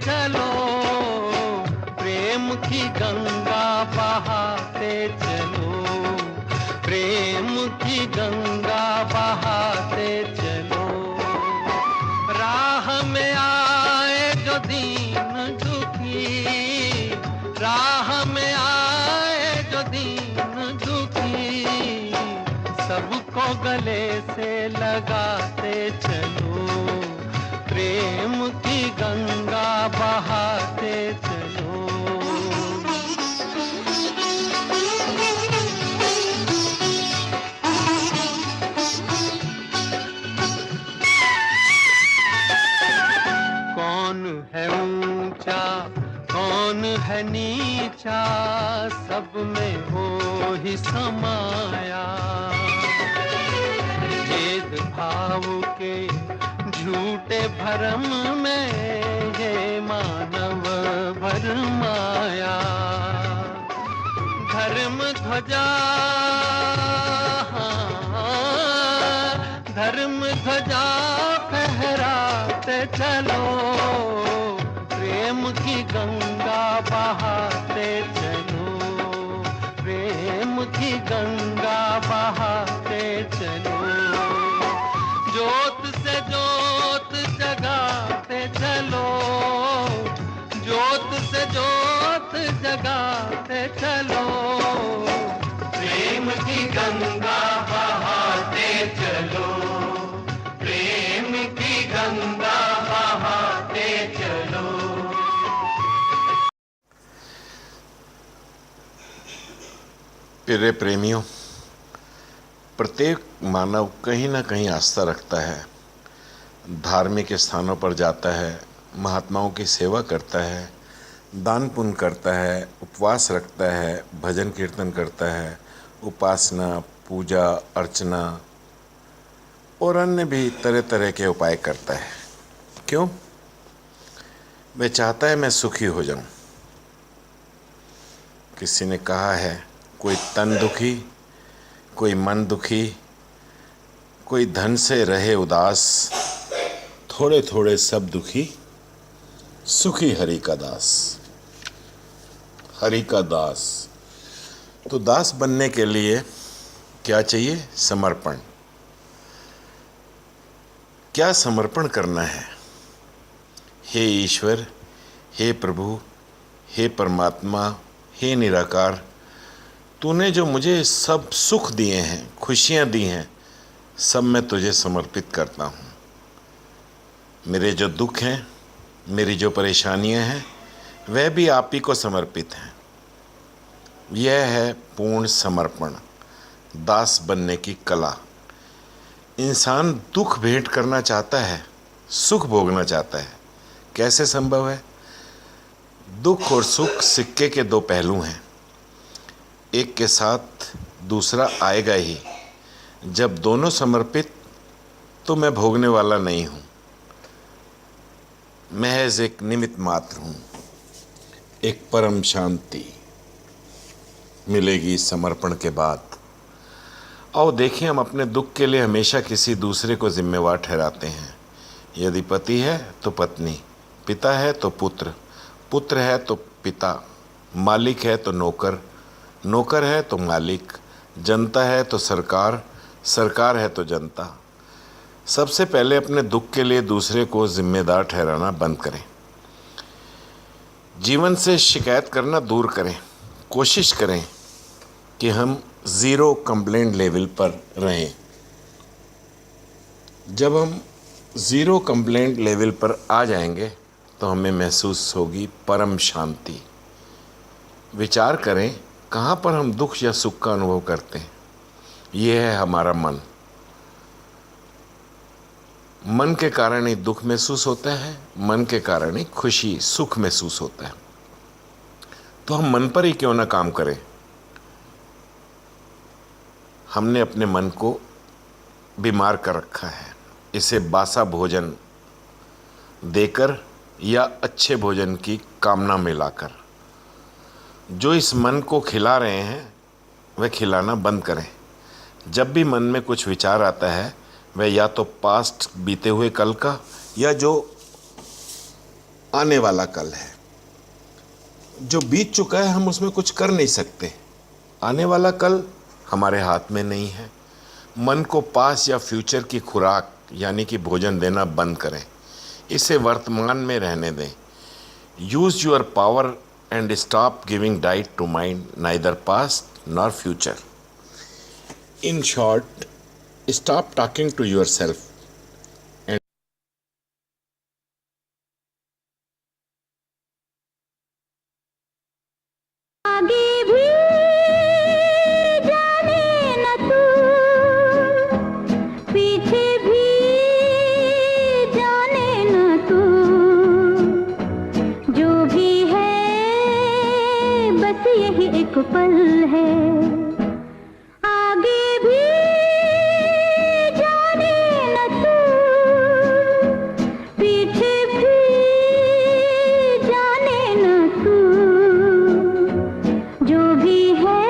चलो, प्रेम की गंगा बहाते चलो, प्रेम की गंगा बहाते चलो। राह में आए जो दीन दुखी, राह में आए जो दीन दुखी, सबको गले से लगाते चलो, प्रेम की गंगा बहाते चलो। कौन है ऊंचा, कौन है नीचा, सब में हो ही समाया। भेद भाव के झूठे भरम में ये मानव भरमाया। धर्म ध्वजा, धर्म ध्वजा फहराते चलो, प्रेम की गंगा बहाते चलो, प्रेम की गंगा बहाते चलो। ज्योत से ज्योत जगाते चलो, ज्योत से ज्योत जगाते चलो, प्रेम की गंगा बहाते चलो, प्रेम की गंगा बहाते चलो। प्रिय प्रेमियों, प्रत्येक मानव कहीं ना कहीं आस्था रखता है, धार्मिक स्थानों पर जाता है, महात्माओं की सेवा करता है, दान पुण्य करता है, उपवास रखता है, भजन कीर्तन करता है, उपासना, पूजा अर्चना और अन्य भी तरह तरह के उपाय करता है। क्यों? वह चाहता है मैं सुखी हो जाऊं। किसी ने कहा है, कोई तन दुखी, कोई मन दुखी, कोई धन से रहे उदास, थोड़े थोड़े सब दुखी, सुखी हरि का दास। हरि का दास। तो दास बनने के लिए क्या चाहिए? समर्पण। क्या समर्पण करना है? हे ईश्वर, हे प्रभु, हे परमात्मा, हे निराकार, तूने जो मुझे सब सुख दिए हैं, खुशियां दी हैं, सब मैं तुझे समर्पित करता हूँ। मेरे जो दुख हैं, मेरी जो परेशानियां हैं, वह भी आप ही को समर्पित हैं। यह है पूर्ण समर्पण, दास बनने की कला। इंसान दुख भेंट करना चाहता है, सुख भोगना चाहता है। कैसे संभव है? दुख और सुख सिक्के के दो पहलू हैं, एक के साथ दूसरा आएगा ही। जब दोनों समर्पित, तो मैं भोगने वाला नहीं हूँ, महज एक निमित्त मात्र हूँ। एक परम शांति मिलेगी समर्पण के बाद। आओ देखिए, हम अपने दुख के लिए हमेशा किसी दूसरे को जिम्मेवार ठहराते हैं। यदि पति है तो पत्नी, पिता है तो पुत्र, पुत्र है तो पिता, मालिक है तो नौकर, नौकर है तो मालिक, जनता है तो सरकार, सरकार है तो जनता। सबसे पहले अपने दुख के लिए दूसरे को जिम्मेदार ठहराना बंद करें। जीवन से शिकायत करना दूर करें। कोशिश करें कि हम ज़ीरो कंप्लेंट लेवल पर रहें। जब हम ज़ीरो कंप्लेंट लेवल पर आ जाएंगे तो हमें महसूस होगी परम शांति। विचार करें, कहाँ पर हम दुख या सुख का अनुभव करते हैं? यह है हमारा मन। मन के कारण ही दुख महसूस होता है, मन के कारण ही खुशी सुख महसूस होता है। तो हम मन पर ही क्यों ना काम करें? हमने अपने मन को बीमार कर रखा है। इसे बासा भोजन देकर या अच्छे भोजन की कामना में लाकर। जो इस मन को खिला रहे हैं वह खिलाना बंद करें। जब भी मन में कुछ विचार आता है, वह या तो पास्ट बीते हुए कल का या जो आने वाला कल है। जो बीत चुका है हम उसमें कुछ कर नहीं सकते। आने वाला कल हमारे हाथ में नहीं है। मन को पास या फ्यूचर की खुराक यानी कि भोजन देना बंद करें, इसे वर्तमान में रहने दें। Use your power and stop giving diet to mind, neither past nor future. In short, stop talking to yourself. आगे भी जाने न तू, पीछे भी जाने न तू, जो भी है बस यही एक पल है। आगे भी जाने न तू, पीछे भी जाने न तू, जो भी है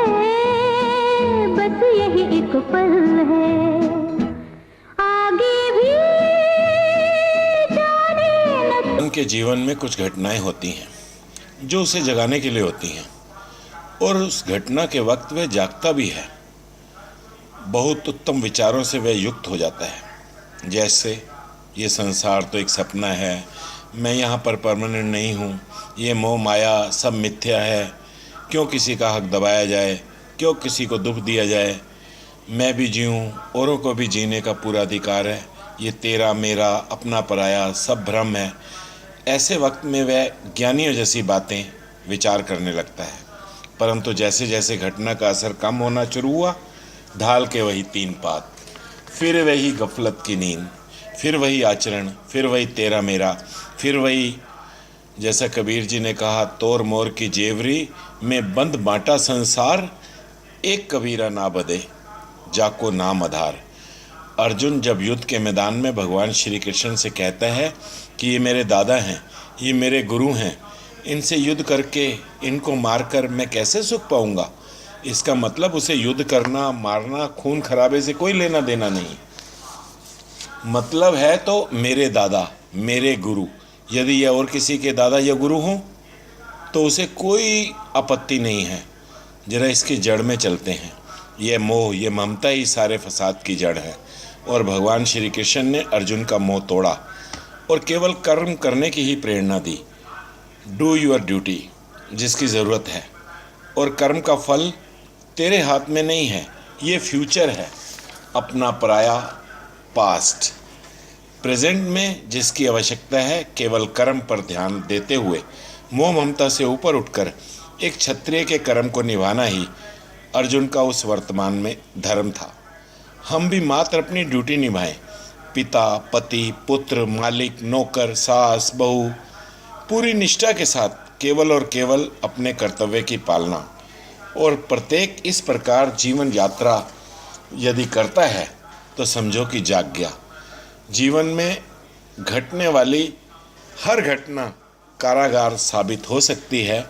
बस यही एक पल है। आगे भी जाने न तू। उनके जीवन में कुछ घटनाएं होती हैं जो उसे जगाने के लिए होती हैं, और उस घटना के वक्त वह जागता भी है। बहुत उत्तम विचारों से वह युक्त हो जाता है, जैसे ये संसार तो एक सपना है, मैं यहाँ पर परमानेंट नहीं हूँ, ये मोह माया सब मिथ्या है, क्यों किसी का हक दबाया जाए, क्यों किसी को दुख दिया जाए, मैं भी जीऊँ, औरों को भी जीने का पूरा अधिकार है, ये तेरा मेरा अपना पराया सब भ्रम है। ऐसे वक्त में वह ज्ञानियों जैसी बातें विचार करने लगता है। परंतु जैसे जैसे घटना का असर कम होना शुरू हुआ, ढाल के वही तीन पात, फिर वही गफलत की नींद, फिर वही आचरण, फिर वही तेरा मेरा, फिर वही, जैसा कबीर जी ने कहा, तोर मोर की जेवरी में बंद बांटा संसार, एक कबीरा ना बदे जाको नाम आधार। अर्जुन जब युद्ध के मैदान में भगवान श्री कृष्ण से कहता है कि ये मेरे दादा हैं, ये मेरे गुरु हैं, इनसे युद्ध करके इनको मारकर मैं कैसे सुख पाऊंगा, इसका मतलब उसे युद्ध करना, मारना, खून खराबे से कोई लेना देना नहीं। मतलब है तो मेरे दादा, मेरे गुरु। यदि यह और किसी के दादा या गुरु हों तो उसे कोई आपत्ति नहीं है। जरा इसकी जड़ में चलते हैं। यह मोह, यह ममता ही सारे फसाद की जड़ है। और भगवान श्री कृष्ण ने अर्जुन का मोह तोड़ा और केवल कर्म करने की ही प्रेरणा दी। डू यूर ड्यूटी, जिसकी ज़रूरत है, और कर्म का फल तेरे हाथ में नहीं है, ये फ्यूचर है, अपना पराया पास्ट। प्रेजेंट में जिसकी आवश्यकता है, केवल कर्म पर ध्यान देते हुए मोह ममता से ऊपर उठकर एक क्षत्रिय के कर्म को निभाना ही अर्जुन का उस वर्तमान में धर्म था। हम भी मात्र अपनी ड्यूटी निभाएं, पिता, पति, पुत्र, मालिक, नौकर, सास, बहू, पूरी निष्ठा के साथ केवल और केवल अपने कर्तव्य की पालना। और प्रत्येक इस प्रकार जीवन यात्रा यदि करता है तो समझो कि जाग गया। जीवन में घटने वाली हर घटना कारागार साबित हो सकती है,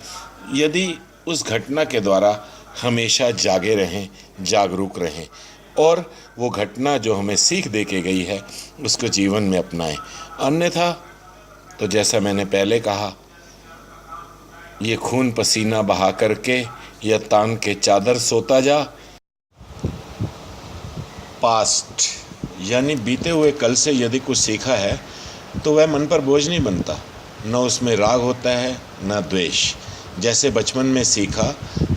यदि उस घटना के द्वारा हमेशा जागे रहें, जागरूक रहें, और वो घटना जो हमें सीख दे के गई है उसको जीवन में अपनाएं। अन्यथा तो जैसा मैंने पहले कहा, ये खून पसीना बहा करके या तान के चादर सोता जा। पास्ट यानी बीते हुए कल से यदि कुछ सीखा है तो वह मन पर बोझ नहीं बनता, न उसमें राग होता है न द्वेष। जैसे बचपन में सीखा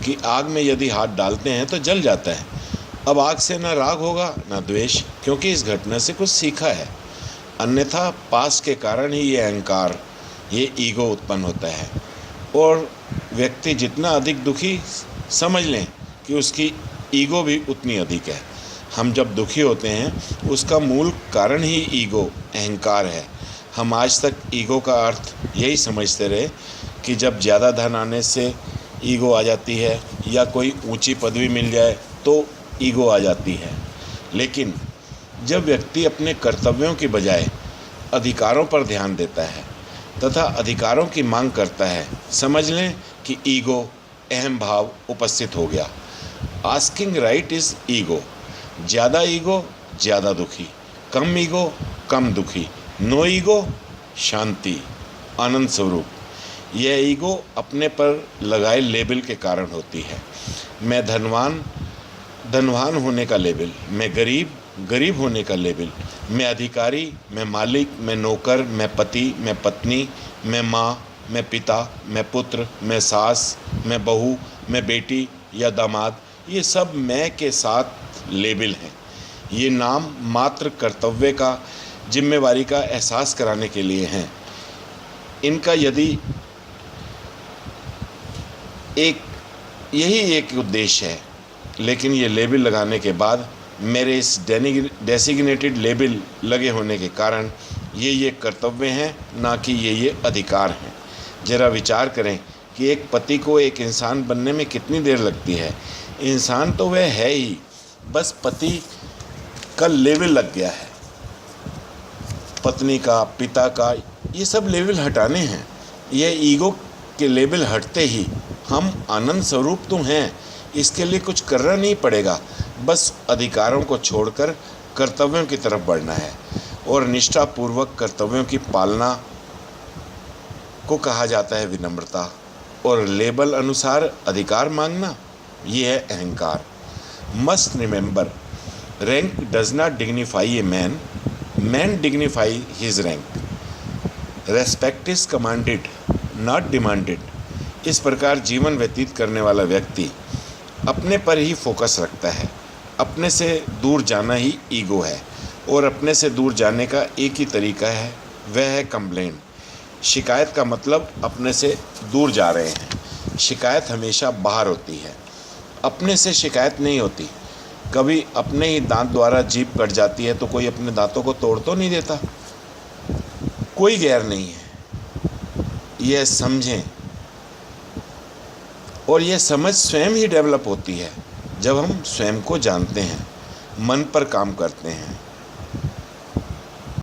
कि आग में यदि हाथ डालते हैं तो जल जाता है, अब आग से न राग होगा न द्वेष, क्योंकि इस घटना से कुछ सीखा है। अन्यथा पास्ट के कारण ही ये अहंकार, ये ईगो उत्पन्न होता है, और व्यक्ति जितना अधिक दुखी, समझ लें कि उसकी ईगो भी उतनी अधिक है। हम जब दुखी होते हैं उसका मूल कारण ही ईगो, अहंकार है। हम आज तक ईगो का अर्थ यही समझते रहे कि जब ज़्यादा धन आने से ईगो आ जाती है, या कोई ऊंची पदवी मिल जाए तो ईगो आ जाती है। लेकिन जब व्यक्ति अपने कर्तव्यों की बजाय अधिकारों पर ध्यान देता है तथा अधिकारों की मांग करता है, समझ लें कि ईगो, अहम भाव उपस्थित हो गया। Asking right is ego. ज़्यादा ईगो ज़्यादा दुखी, कम ईगो कम दुखी, नो ईगो शांति। आनंद स्वरूप। यह ईगो अपने पर लगाए लेबल के कारण होती है। मैं धनवान होने का लेबल, मैं गरीब होने का लेबल, मैं अधिकारी, मैं मालिक, मैं नौकर, मैं पति, मैं पत्नी, मैं माँ, मैं पिता, मैं पुत्र, मैं सास, मैं बहू, मैं बेटी या दामाद, ये सब मैं के साथ लेबल हैं। ये नाम मात्र कर्तव्य का, जिम्मेवारी का एहसास कराने के लिए हैं। इनका यदि यही एक उद्देश्य है, लेकिन ये लेबल लगाने के बाद मेरे इस डेसिग्नेटेड लेबल लगे होने के कारण ये कर्तव्य हैं, ना कि ये अधिकार हैं। ज़रा विचार करें कि एक पति को एक इंसान बनने में कितनी देर लगती है। इंसान तो वह है ही, बस पति का लेबल लग गया है। पत्नी का, पिता का, ये सब लेबल हटाने हैं। यह ईगो के लेबल हटते ही हम आनंद स्वरूप तो हैं, इसके लिए कुछ करना नहीं पड़ेगा, बस अधिकारों को छोड़कर कर्तव्यों की तरफ बढ़ना है। और निष्ठापूर्वक कर्तव्यों की पालना को कहा जाता है विनम्रता। और लेबल अनुसार अधिकार मांगना, ये है अहंकार। Must remember, rank does not dignify a man, man dignify his rank. Respect is commanded not demanded. इस प्रकार जीवन व्यतीत करने वाला व्यक्ति अपने पर ही फोकस रखता है। अपने से दूर जाना ही ईगो है, और अपने से दूर जाने का एक ही तरीका है, वह है कंप्लेंट। शिकायत का मतलब अपने से दूर जा रहे हैं। शिकायत हमेशा बाहर होती है, अपने से शिकायत नहीं होती। कभी अपने ही दांत द्वारा जीभ कट जाती है तो कोई अपने दांतों को तोड़ तो नहीं देता। कोई गैर नहीं है, यह समझें। और यह समझ स्वयं ही डेवलप होती है जब हम स्वयं को जानते हैं, मन पर काम करते हैं।